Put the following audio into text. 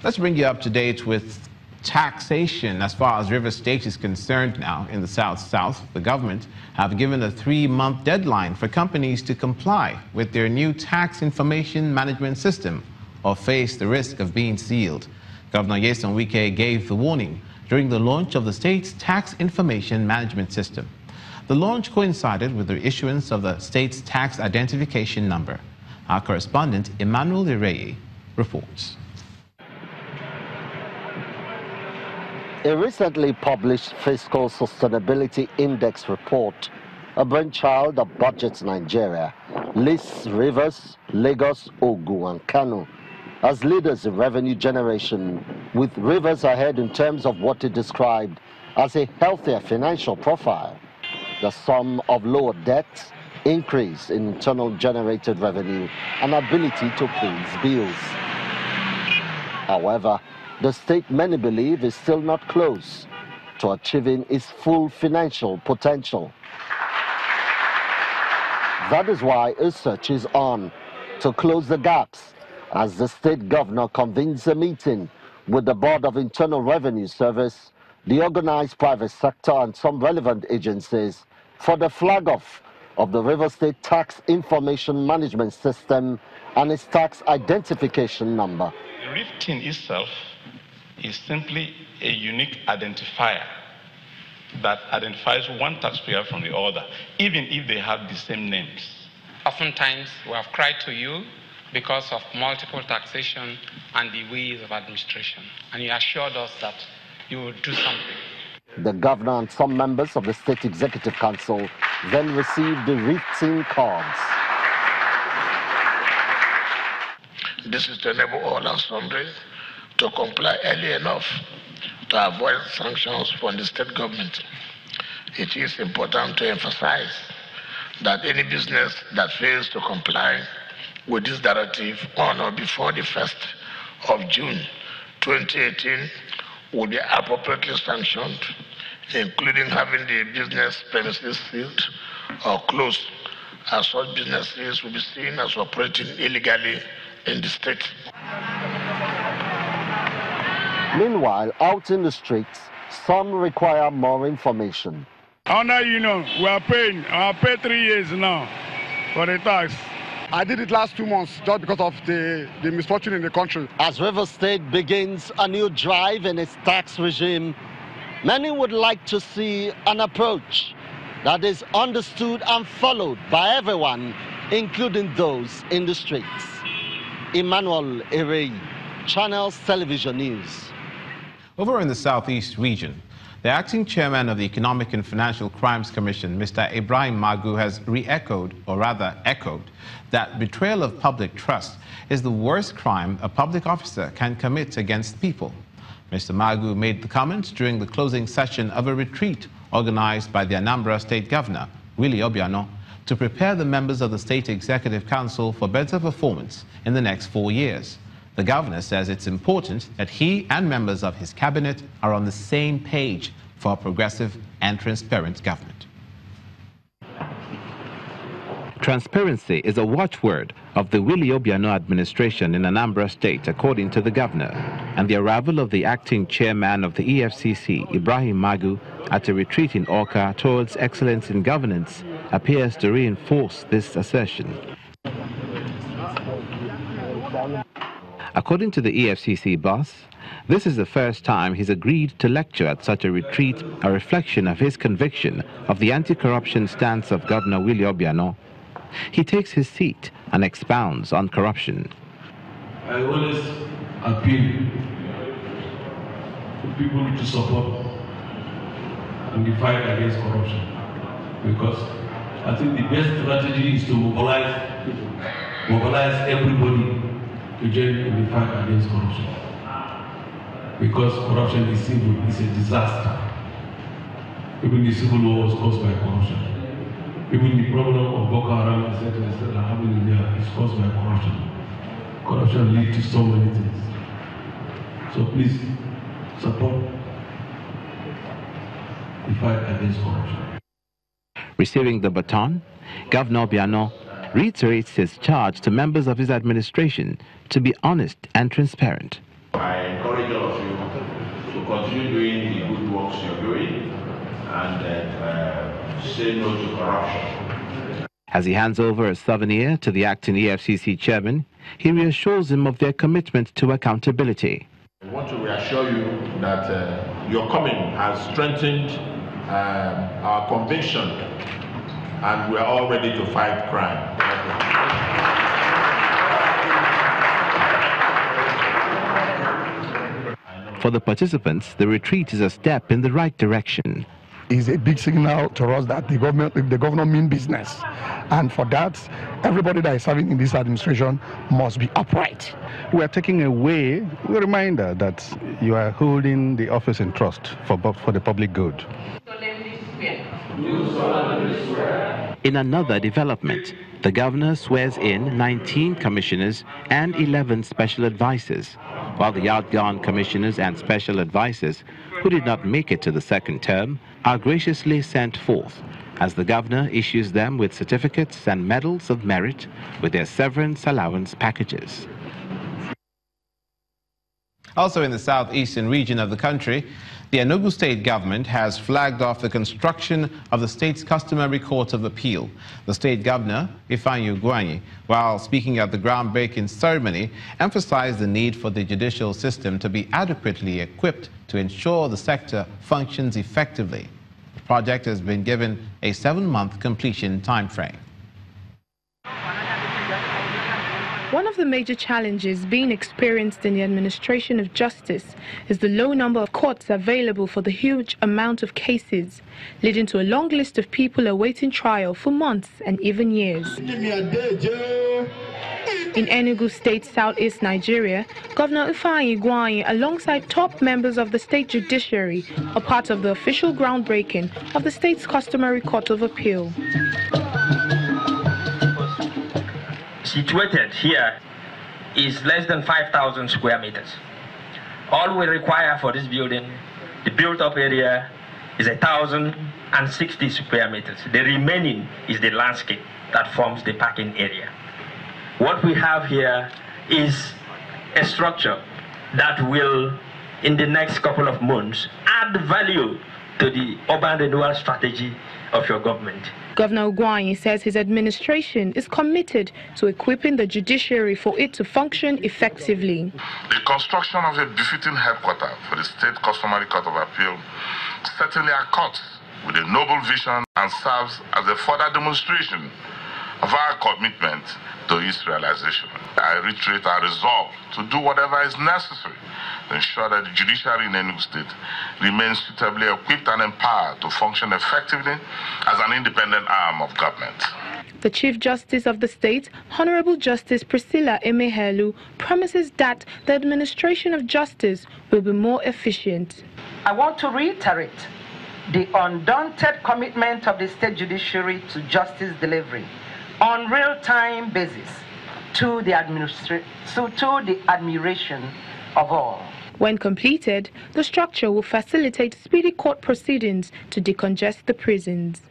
Let's bring you up to date with taxation as far as Rivers State is concerned now in the South. The government have given a 3-month deadline for companies to comply with their new tax information management system or face the risk of being sealed. Governor Nyesom Wike gave the warning during the launch of the state's tax information management system. The launch coincided with the issuance of the state's tax identification number. Our correspondent Emmanuel Ireye reports. A recently published Fiscal Sustainability Index report, a brainchild of Budget Nigeria, lists Rivers, Lagos, Ogun and Kano as leaders in revenue generation, with Rivers ahead in terms of what it described as a healthier financial profile. The sum of lower debts, increase in internal generated revenue and ability to pay bills. However, the state, many believe, is still not close to achieving its full financial potential. That is why a search is on to close the gaps as the state governor convenes a meeting with the Board of Internal Revenue Service, the organized private sector and some relevant agencies for the flag-off of the Rivers State Tax Information Management System and its tax identification number. The RIFTIN itself is simply a unique identifier that identifies one taxpayer from the other, even if they have the same names. Oftentimes, we have cried to you because of multiple taxation and the ways of administration, and you assured us that you will do something. The governor and some members of the State Executive Council then received the RIFTIN cards. This is to enable all and sundry to comply early enough to avoid sanctions from the state government. It is important to emphasize that any business that fails to comply with this directive on or before the 1st of June 2018 will be appropriately sanctioned, including having the business premises sealed or closed, as such businesses will be seen as operating illegally in the state. Meanwhile, out in the streets, some require more information. Under union, we are paying. I paid 3 years now for the tax. I did it last 2 months just because of the misfortune in the country. As Rivers State begins a new drive in its tax regime, many would like to see an approach that is understood and followed by everyone, including those in the streets. Emmanuel Ireye, Channels Television News. Over in the Southeast region, the acting chairman of the Economic and Financial Crimes Commission, Mr. Ibrahim Magu, has re-echoed, or rather echoed, that betrayal of public trust is the worst crime a public officer can commit against people. Mr. Magu made the comments during the closing session of a retreat organized by the Anambra State Governor, Willie Obiano, to prepare the members of the State Executive Council for better performance in the next 4 years. The governor says it's important that he and members of his cabinet are on the same page for a progressive and transparent government. Transparency is a watchword of the Willie Obiano administration in Anambra State, according to the governor. And the arrival of the acting chairman of the EFCC, Ibrahim Magu, at a retreat in Awka towards excellence in governance appears to reinforce this assertion. According to the EFCC boss, this is the first time he's agreed to lecture at such a retreat, a reflection of his conviction of the anti-corruption stance of Governor Willie Obiano. He takes his seat and expounds on corruption. I always appeal to people to support and the fight against corruption, because I think the best strategy is to mobilize everybody to join in the fight against corruption. Because corruption is evil, it's a disaster. Even the civil war was caused by corruption. Even the problem of Boko Haram, etc., happening in there is caused by corruption. Corruption leads to so many things. So please support the fight against corruption. Receiving the baton, Governor Obiano reiterates his charge to members of his administration to be honest and transparent. I encourage all of you to continue doing the good works you're doing and say no to corruption. As he hands over a souvenir to the acting EFCC chairman, he reassures him of their commitment to accountability. I want to reassure you that your coming has strengthened our conviction, and we're all ready to fight crime. For the participants, the retreat is a step in the right direction. Is a big signal to us that the government mean business, and for that, everybody that is serving in this administration must be upright. We are taking away the reminder that you are holding the office in trust for the public good. In another development, the governor swears in 19 commissioners and 11 special advisors, while the outgone commissioners and special advisors who did not make it to the second term are graciously sent forth as the governor issues them with certificates and medals of merit with their severance allowance packages. Also in the southeastern region of the country, the Enugu state government has flagged off the construction of the state's customary court of appeal. The state governor, Ifeanyi Ugwuanyi, while speaking at the groundbreaking ceremony, emphasized the need for the judicial system to be adequately equipped to ensure the sector functions effectively. The project has been given a 7-month completion timeframe. One of the major challenges being experienced in the administration of justice is the low number of courts available for the huge amount of cases, leading to a long list of people awaiting trial for months and even years. In Enugu State, southeast Nigeria, Governor Ifeanyi Ugwuanyi, alongside top members of the state judiciary, are part of the official groundbreaking of the state's customary court of appeal. Situated here is less than 5,000 square meters. All we require for this building, the built-up area, is 1,060 square meters. The remaining is the landscape that forms the parking area. What we have here is a structure that will, in the next couple of months, add value to the urban renewal strategy of your government. Governor Ugwuanyi says his administration is committed to equipping the judiciary for it to function effectively. The construction of a befitting headquarters for the State Customary Court of Appeal certainly accords with a noble vision and serves as a further demonstration of our commitment to its realization. I reiterate our resolve to do whatever is necessary to ensure that the judiciary in Enugu State remains suitably equipped and empowered to function effectively as an independent arm of government. The Chief Justice of the state, Honorable Justice Priscilla Emehelu, promises that the administration of justice will be more efficient. I want to reiterate the undaunted commitment of the state judiciary to justice delivery on real-time basis to the admiration of all. When completed, the structure will facilitate speedy court proceedings to decongest the prisons.